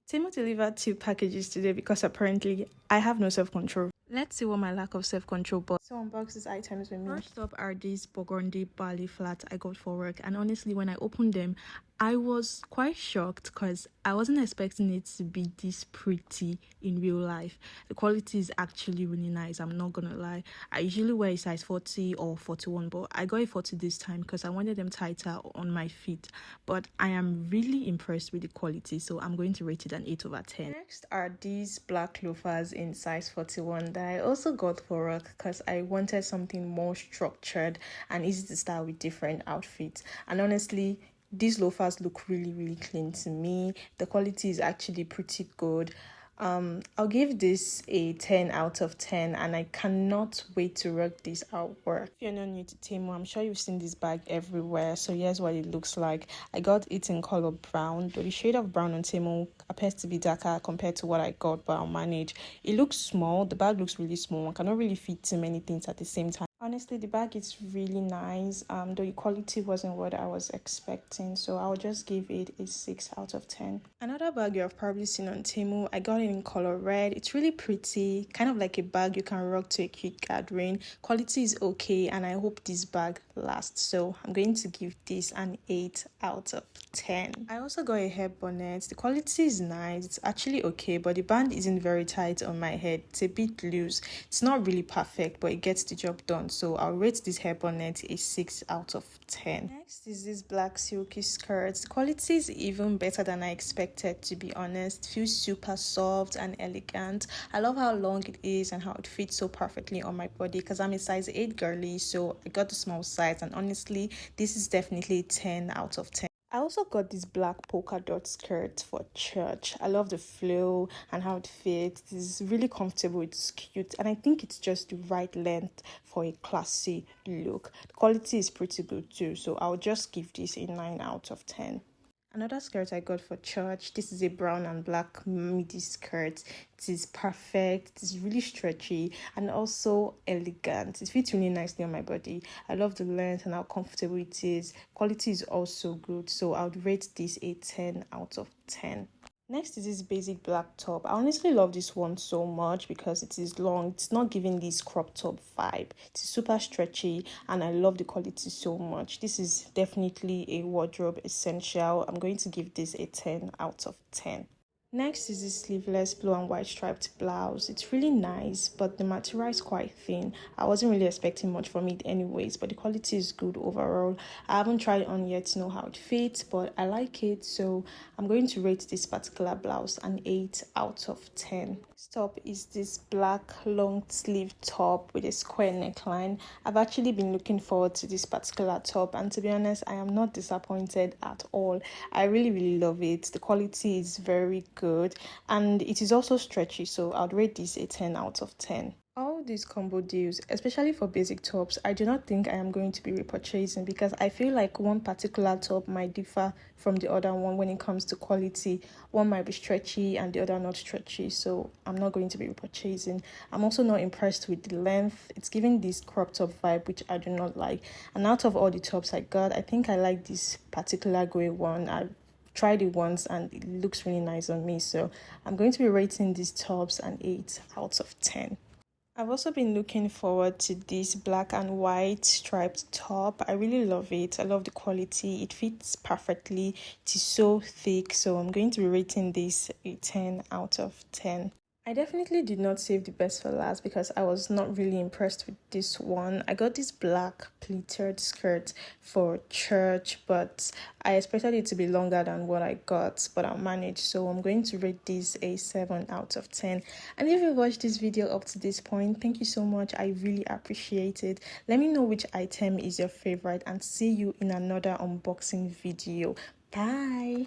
TEMU delivered 2 packages today because apparently I have no self-control. Let's see what my lack of self-control brought. So unbox these items with me. First up are these burgundy barley flats I got for work, and honestly when I opened them I was quite shocked because I wasn't expecting it to be this pretty in real life. The quality is actually really nice, I'm not gonna lie. I usually wear a size 40 or 41, but I got a 40 this time because I wanted them tighter on my feet. But I am really impressed with the quality, so I'm going to rate it an 8/10. Next are these black loafers in size 41 that I also got for work because I wanted something more structured and easy to style with different outfits. And honestly, these loafers look really clean to me. The quality is actually pretty good. I'll give this a 10/10, and I cannot wait to rock this out work. If you're not new to TEMU, I'm sure you've seen this bag everywhere, so here's what it looks like. I got it in color brown, though the shade of brown on TEMU appears to be darker compared to what I got, but I'll manage. It looks small. The bag looks really small. I cannot really fit too many things at the same time. Honestly, the bag is really nice, though the quality wasn't what I was expecting, so I'll just give it a 6/10. Another bag you have probably seen on TEMU, I got it in color red. It's really pretty, kind of like a bag you can rock to a cute gathering. Quality is okay, and I hope this bag lasts, so I'm going to give this an 8/10. I also got a hair bonnet. The quality is nice, it's actually okay, but the band isn't very tight on my head. It's a bit loose. It's not really perfect, but it gets the job done, so I'll rate this hair bonnet a 6/10. Next is this black silky skirt. The quality is even better than I expected, to be honest. It feels super soft and elegant. I love how long it is and how it fits so perfectly on my body because I'm a size 8 girly, so I got the small size, and honestly this is definitely 10/10. I also got this black polka dot skirt for church. I love the flow and how it fits. It's really comfortable, it's cute, and I think it's just the right length for a classy look. The quality is pretty good too, so I'll just give this a 9/10. Another skirt I got for church. This is a brown and black midi skirt. It is perfect. It is really stretchy and also elegant. It fits really nicely on my body. I love the length and how comfortable it is. Quality is also good, so I would rate this a 10/10. Next is this basic black top. I honestly love this one so much because it is long. It's not giving this crop top vibe. It's super stretchy and I love the quality so much. This is definitely a wardrobe essential. I'm going to give this a 10/10. Next is this sleeveless blue and white striped blouse. It's really nice, but the material is quite thin. I wasn't really expecting much from it anyways, but the quality is good overall. I haven't tried it on yet to know how it fits, but I like it, so I'm going to rate this particular blouse an 8/10. Next top is this black long sleeve top with a square neckline. I've actually been looking forward to this particular top, and to be honest, I am not disappointed at all. I really love it. The quality is very good and it is also stretchy, so I'd rate this a 10/10. All these combo deals, especially for basic tops, I do not think I am going to be repurchasing because I feel like one particular top might differ from the other one when it comes to quality. One might be stretchy and the other not stretchy, so I'm not going to be repurchasing. I'm also not impressed with the length. It's giving this crop top vibe, which I do not like. And out of all the tops I got, I think I like this particular grey one. I tried it once and it looks really nice on me, so I'm going to be rating these tops an 8/10. I've also been looking forward to this black and white striped top. I really love it. I love the quality. It fits perfectly. It is so thick, so I'm going to be rating this a 10/10. I definitely did not save the best for last because I was not really impressed with this one. I got this black pleated skirt for church, but I expected it to be longer than what I got, but I'll manage. So I'm going to rate this a 7/10. And if you watched this video up to this point, thank you so much. I really appreciate it. Let me know which item is your favorite and see you in another unboxing video. Bye.